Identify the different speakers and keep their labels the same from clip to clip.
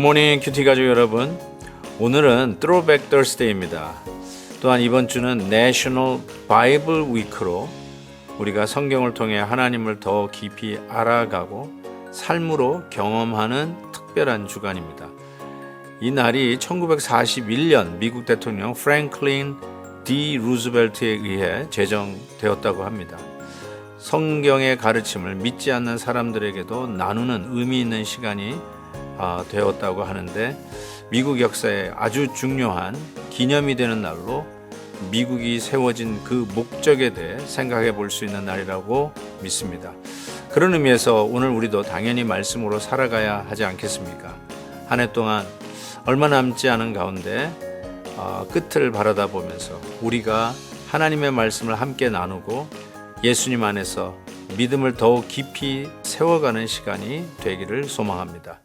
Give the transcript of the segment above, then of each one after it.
Speaker 1: 굿모닝 큐티 가족 여러분, 오늘은 Throwback Thursday입니다. 또한 이번 주는 National Bible Week로 우리가 성경을 통해 하나님을 더 깊이 알아가고 삶으로 경험하는 특별한 주간입니다. 이 날이 1941년 미국 대통령 프랭클린 D. 루즈벨트에 의해 제정되었다고 합니다. 성경의 가르침을 믿지 않는 사람들에게도 나누는 의미 있는 시간이 되었다고 하는데, 미국 역사에 아주 중요한 기념이 되는 날로 미국이 세워진 그 목적에 대해 생각해 볼 수 있는 날이라고 믿습니다. 그런 의미에서 오늘 우리도 당연히 말씀으로 살아가야 하지 않겠습니까? 한 해 동안 얼마 남지 않은 가운데 끝을 바라다 보면서 우리가 하나님의 말씀을 함께 나누고 예수님 안에서 믿음을 더욱 깊이 세워가는 시간이 되기를 소망합니다.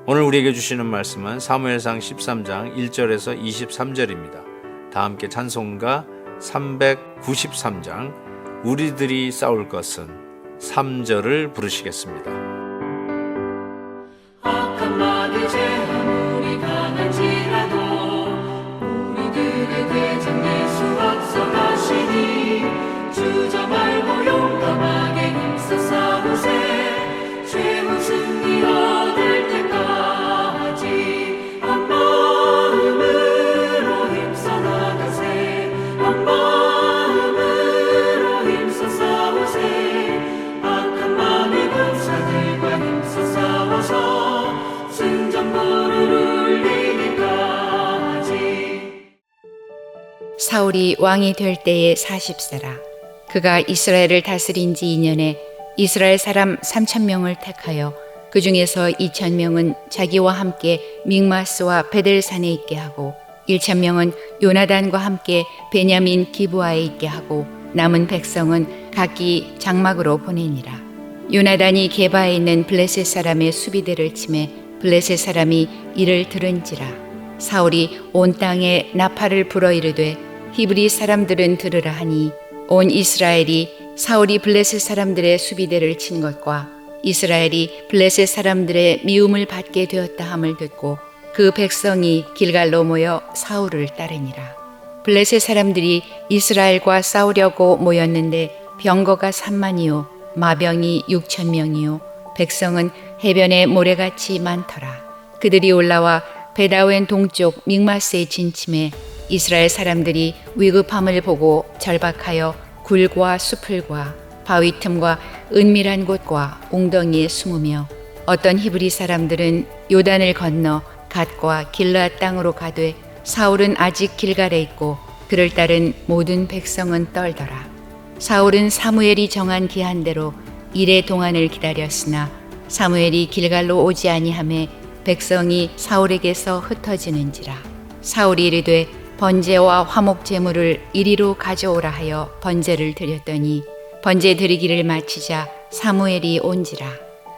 Speaker 1: 오늘 우리에게 주시는 말씀은 사무엘상 13장 1절에서 23절입니다. 다 함께 찬송가 393장 우리들이 싸울 것은 3절을 부르시겠습니다.
Speaker 2: 악한 마귀 죄 아무리 강한지라도 우리들의 대장 예수 앞서가시니 주저 말고 용감하게 힘써 싸우세. 최후 승리 얻을 때까지 한 마음으로 힘써 나가세. 한 마음으로 힘써 싸우세. 악한 마귀 군사들과 힘써 싸워서 승전보를 울리기까지.
Speaker 3: 사울이 왕이 될 때의 40세라. 그가 이스라엘을 다스린 지 2년에 이스라엘 사람 3,000명을 택하여 그 중에서 2,000명은 자기와 함께 믹마스와 베델산에 있게 하고 1,000명은 요나단과 함께 베냐민 기브아에 있게 하고 남은 백성은 각기 장막으로 보내니라. 요나단이 게바에 있는 블레셋 사람의 수비대를 치매 블레셋 사람이 이를 들은지라. 사울이 온 땅에 나팔을 불어 이르되 히브리 사람들은 들으라 하니 온 이스라엘이 사울이 블레셋 사람들의 수비대를 친 것과 이스라엘이 블레셋 사람들의 미움을 받게 되었다 함을 듣고 그 백성이 길갈로 모여 사울을 따르니라. 블레셋 사람들이 이스라엘과 싸우려고 모였는데 병거가 3만이요 마병이 6,000명이요 백성은 해변에 모래같이 많더라. 그들이 올라와 베다웬 동쪽 믹마스에 진침해 이스라엘 사람들이 위급함을 보고 절박하여 굴과 수풀과 바위 틈과 은밀한 곳과 웅덩이에 숨으며 어떤 히브리 사람들은 요단을 건너 갓과 길르앗 땅으로 가되 사울은 아직 길갈에 있고 그를 따른 모든 백성은 떨더라. 사울은 사무엘이 정한 기한대로 일의 동안을 기다렸으나 사무엘이 길갈로 오지 아니하매 백성이 사울에게서 흩어지는지라. 사울이 이르되 번제와 화목 제물을 이리로 가져오라 하여 번제를 드렸더니 번제 드리기를 마치자 사무엘이 온지라.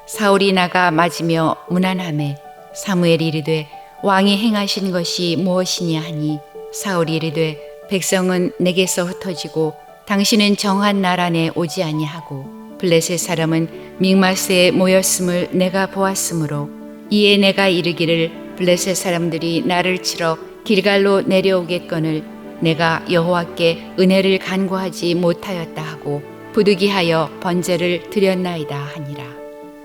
Speaker 3: 사울이 나가 맞으며 문안하매 사무엘이 이르되 왕이 행하신 것이 무엇이냐 하니 사울이 이르되 백성은 내게서 흩어지고 당신은 정한 날 안에 오지 아니하고 블레셋 사람은 믹마스에 모였음을 내가 보았으므로 이에 내가 이르기를 블레셋 사람들이 나를 치러 길갈로 내려오겠거늘 내가 여호와께 은혜를 간구하지 못하였다 하고 부득이하여 번제를 드렸나이다 하니라.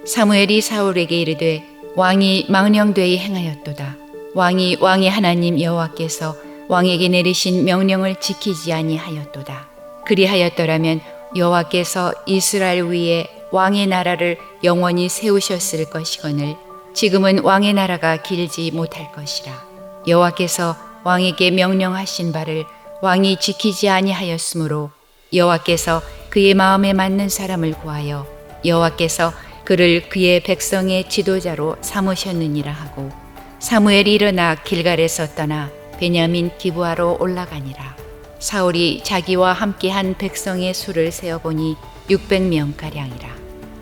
Speaker 3: 사무엘이 사울에게 이르되 왕이 망령되이 행하였도다. 왕이 왕의 하나님 여호와께서 왕에게 내리신 명령을 지키지 아니하였도다. 그리하였더라면 여호와께서 이스라엘 위에 왕의 나라를 영원히 세우셨을 것이거늘 지금은 왕의 나라가 길지 못할 것이라. 여호와께서 왕에게 명령하신 바를 왕이 지키지 아니하였으므로 여호와께서 그의 마음에 맞는 사람을 구하여 여호와께서 그를 그의 백성의 지도자로 삼으셨느니라 하고 사무엘이 일어나 길갈에서 떠나 베냐민 기브아로 올라가니라. 사울이 자기와 함께한 백성의 수를 세어보니 600명가량이라.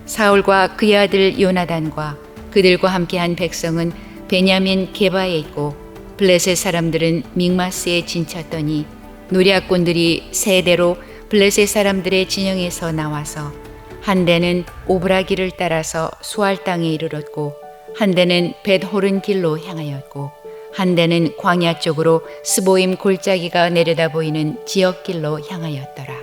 Speaker 3: 사울과 그의 아들 요나단과 그들과 함께한 백성은 베냐민 게바에 있고 블레셋 사람들은 믹마스에 진쳤더니 노략군들이 세대로 블레셋 사람들의 진영에서 나와서 한 대는 오브라기를 따라서 수알 땅에 이르렀고 한 대는 벳호른 길로 향하였고 한 대는 광야 쪽으로 스보임 골짜기가 내려다 보이는 지역길로 향하였더라.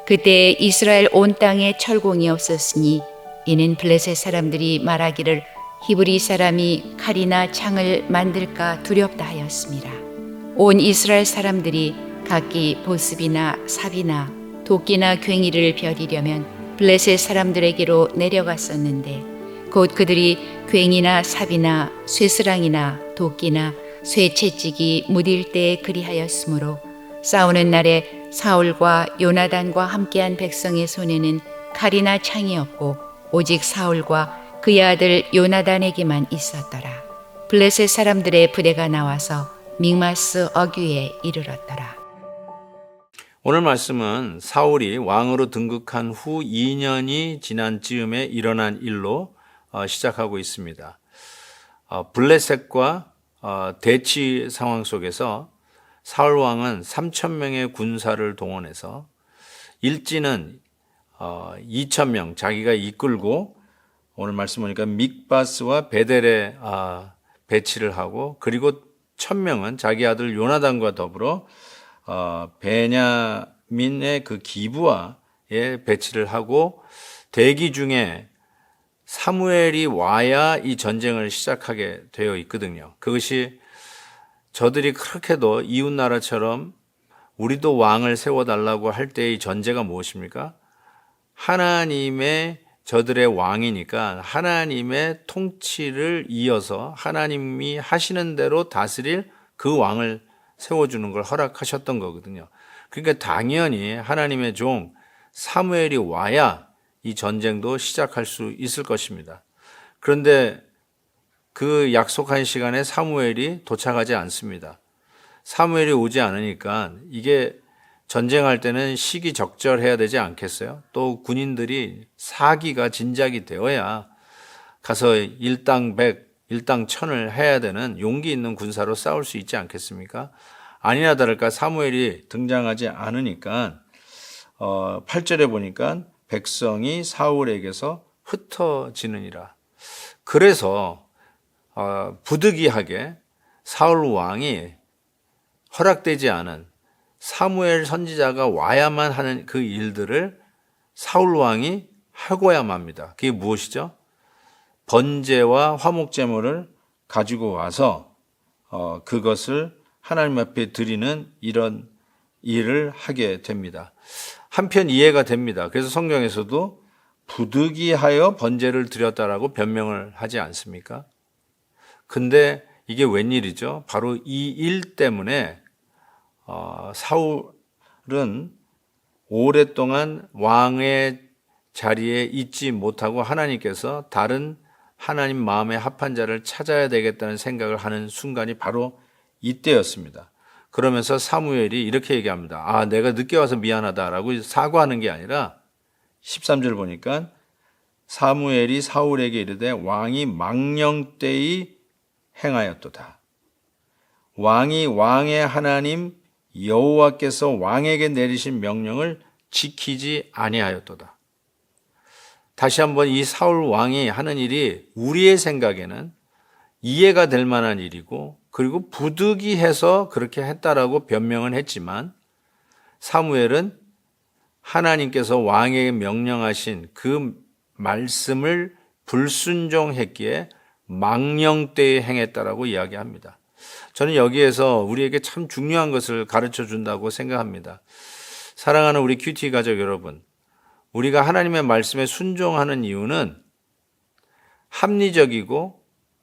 Speaker 3: 그때 이스라엘 온 땅에 철공이 없었으니 이는 블레셋 사람들이 말하기를 히브리 사람이 칼이나 창을 만들까 두렵다 하였습니다. 온 이스라엘 사람들이 각기 보습이나 삽이나 도끼나 괭이를 벼리려면 블레셋 사람들에게로 내려갔었는데 곧 그들이 괭이나 삽이나 쇠스랑이나 도끼나 쇠 채찍이 무딜 때에 그리하였으므로 싸우는 날에 사울과 요나단과 함께한 백성의 손에는 칼이나 창이 없고 오직 사울과 그의 아들 요나단에게만 있었더라. 블레셋 사람들의 부대가 나와서 믹마스 어귀에 이르렀더라.
Speaker 1: 오늘 말씀은 사울이 왕으로 등극한 후 2년이 지난 즈음에 일어난 일로 시작하고 있습니다. 블레셋과 대치 상황 속에서 사울 왕은 3,000명의 군사를 동원해서 일진은 2,000명 자기가 이끌고 오늘 말씀 보니까 믹바스와 베델에 배치를 하고 그리고 1,000명은 자기 아들 요나단과 더불어 베냐민의 그 기브아에 배치를 하고 대기 중에 사무엘이 와야 이 전쟁을 시작하게 되어 있거든요. 그것이 저들이 그렇게도 이웃나라처럼 우리도 왕을 세워달라고 할 때의 전제가 무엇입니까? 하나님의 저들의 왕이니까 하나님의 통치를 이어서 하나님이 하시는 대로 다스릴 그 왕을 세워주는 걸 허락하셨던 거거든요. 그러니까 당연히 하나님의 종 사무엘이 와야 이 전쟁도 시작할 수 있을 것입니다. 그런데 그 약속한 시간에 사무엘이 도착하지 않습니다. 사무엘이 오지 않으니까 이게 전쟁할 때는 시기적절해야 되지 않겠어요? 또 군인들이 사기가 진작이 되어야 가서 일당 100, 일당 1000을 해야 되는 용기 있는 군사로 싸울 수 있지 않겠습니까? 아니나 다를까 사무엘이 등장하지 않으니까 8절에 보니까 백성이 사울에게서 흩어지느니라. 그래서 부득이하게 사울 왕이 허락되지 않은 사무엘 선지자가 와야만 하는 그 일들을 사울 왕이 하고야만 합니다. 그게 무엇이죠? 번제와 화목제물을 가지고 와서 그것을 하나님 앞에 드리는 이런 일을 하게 됩니다. 한편 이해가 됩니다. 그래서 성경에서도 부득이하여 번제를 드렸다라고 변명을 하지 않습니까? 근데 이게 웬일이죠? 바로 이 일 때문에 사울은 오랫동안 왕의 자리에 있지 못하고 하나님께서 다른 하나님 마음에 합한 자를 찾아야 되겠다는 생각을 하는 순간이 바로 이때였습니다. 그러면서 사무엘이 이렇게 얘기합니다. 내가 늦게 와서 미안하다라고 사과하는 게 아니라 13절 보니까 사무엘이 사울에게 이르되 왕이 망령되이 행하였도다. 왕이 왕의 하나님 여호와께서 왕에게 내리신 명령을 지키지 아니하였도다. 다시 한번 이 사울 왕이 하는 일이 우리의 생각에는 이해가 될 만한 일이고 그리고 부득이해서 그렇게 했다라고 변명은 했지만 사무엘은 하나님께서 왕에게 명령하신 그 말씀을 불순종했기에 망령되이 행했다라고 이야기합니다. 저는 여기에서 우리에게 참 중요한 것을 가르쳐 준다고 생각합니다. 사랑하는 우리 큐티 가족 여러분, 우리가 하나님의 말씀에 순종하는 이유는 합리적이고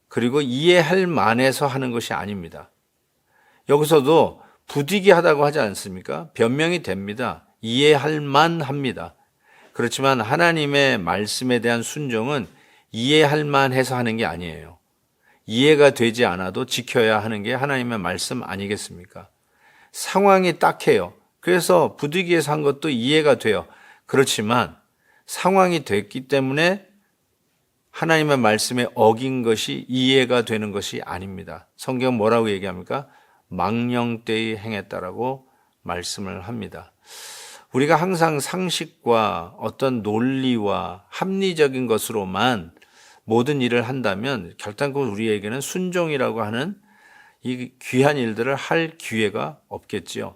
Speaker 1: 그리고 이해할 만해서 하는 것이 아닙니다. 여기서도 부득이하다고 하지 않습니까? 변명이 됩니다. 이해할 만합니다. 그렇지만 하나님의 말씀에 대한 순종은 이해할 만해서 하는 게 아니에요. 이해가 되지 않아도 지켜야 하는 게 하나님의 말씀 아니겠습니까? 상황이 딱해요. 그래서 부득이해서 한 것도 이해가 돼요. 그렇지만 상황이 됐기 때문에 하나님의 말씀에 어긴 것이 이해가 되는 것이 아닙니다. 성경은 뭐라고 얘기합니까? 망령되이 행했다라고 말씀을 합니다. 우리가 항상 상식과 어떤 논리와 합리적인 것으로만 모든 일을 한다면 결단코 우리에게는 순종이라고 하는 이 귀한 일들을 할 기회가 없겠지요.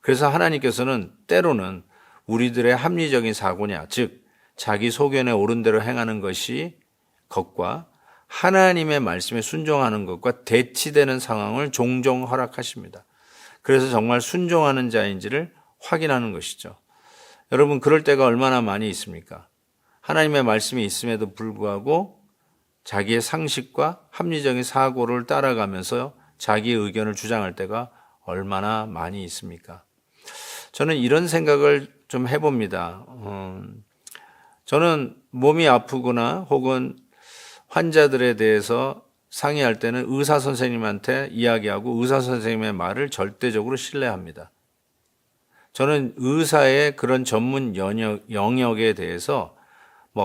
Speaker 1: 그래서 하나님께서는 때로는 우리들의 합리적인 사고냐, 즉 자기 소견에 옳은 대로 행하는 것과 하나님의 말씀에 순종하는 것과 대치되는 상황을 종종 허락하십니다. 그래서 정말 순종하는 자인지를 확인하는 것이죠. 여러분, 그럴 때가 얼마나 많이 있습니까? 하나님의 말씀이 있음에도 불구하고 자기의 상식과 합리적인 사고를 따라가면서 자기의 의견을 주장할 때가 얼마나 많이 있습니까? 저는 이런 생각을 좀 해봅니다. 저는 몸이 아프거나 혹은 환자들에 대해서 상의할 때는 의사 선생님한테 이야기하고 의사 선생님의 말을 절대적으로 신뢰합니다. 저는 의사의 그런 전문 영역에 대해서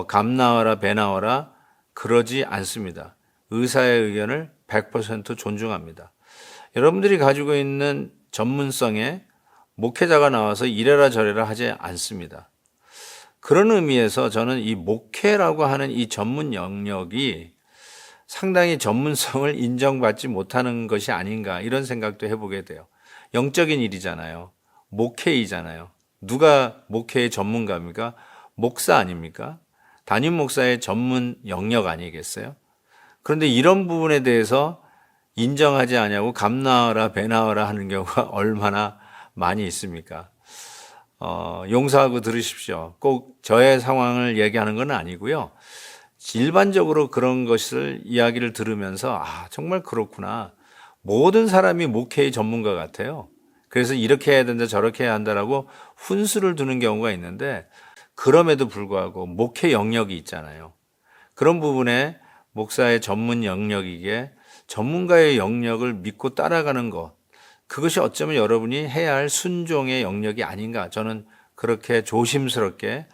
Speaker 1: 감 나와라 배 나와라 그러지 않습니다. 의사의 의견을 100% 존중합니다. 여러분들이 가지고 있는 전문성에 목회자가 나와서 이래라 저래라 하지 않습니다. 그런 의미에서 저는 이 목회라고 하는 이 전문 영역이 상당히 전문성을 인정받지 못하는 것이 아닌가 이런 생각도 해보게 돼요. 영적인 일이잖아요. 목회이잖아요. 누가 목회의 전문가입니까? 목사 아닙니까? 담임 목사의 전문 영역 아니겠어요? 그런데 이런 부분에 대해서 인정하지 않냐고 감 나와라 배 나와라 하는 경우가 얼마나 많이 있습니까? 용서하고 들으십시오. 꼭 저의 상황을 얘기하는 건 아니고요. 일반적으로 그런 것을 이야기를 들으면서 정말 그렇구나. 모든 사람이 목회의 전문가 같아요. 그래서 이렇게 해야 된다 저렇게 해야 한다라고 훈수를 두는 경우가 있는데 그럼에도 불구하고 목회 영역이 있잖아요. 그런 부분에 목사의 전문 영역이기에 전문가의 영역을 믿고 따라가는 것, 그것이 어쩌면 여러분이 해야 할 순종의 영역이 아닌가 저는 그렇게 조심스럽게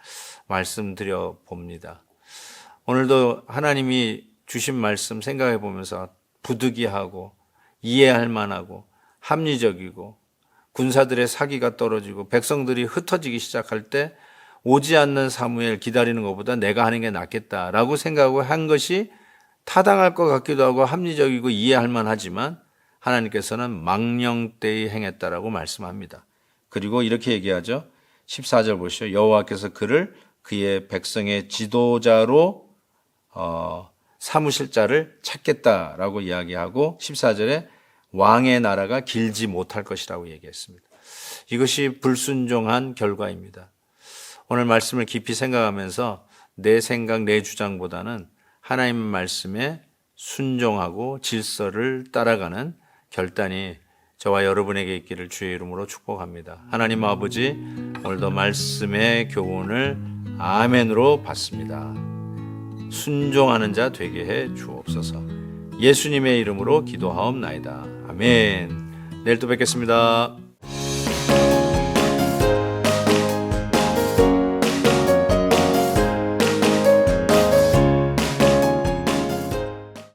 Speaker 1: 말씀드려 봅니다. 오늘도 하나님이 주신 말씀 생각해 보면서 부득이하고 이해할 만하고 합리적이고 군사들의 사기가 떨어지고 백성들이 흩어지기 시작할 때 오지 않는 사무엘 기다리는 것보다 내가 하는 게 낫겠다라고 생각하고 한 것이 타당할 것 같기도 하고 합리적이고 이해할 만하지만 하나님께서는 망령되이 행했다라고 말씀합니다. 그리고 이렇게 얘기하죠. 14절 보시죠. 여호와께서 그를 그의 백성의 지도자로 삼으실 자를 찾겠다라고 이야기하고 14절에 왕의 나라가 길지 못할 것이라고 얘기했습니다. 이것이 불순종한 결과입니다. 오늘 말씀을 깊이 생각하면서 내 생각, 내 주장보다는 하나님의 말씀에 순종하고 질서를 따라가는 결단이 저와 여러분에게 있기를 주의 이름으로 축복합니다. 하나님 아버지, 오늘도 말씀의 교훈을 아멘으로 받습니다. 순종하는 자 되게 해 주옵소서. 예수님의 이름으로 기도하옵나이다. 아멘. 내일 또 뵙겠습니다.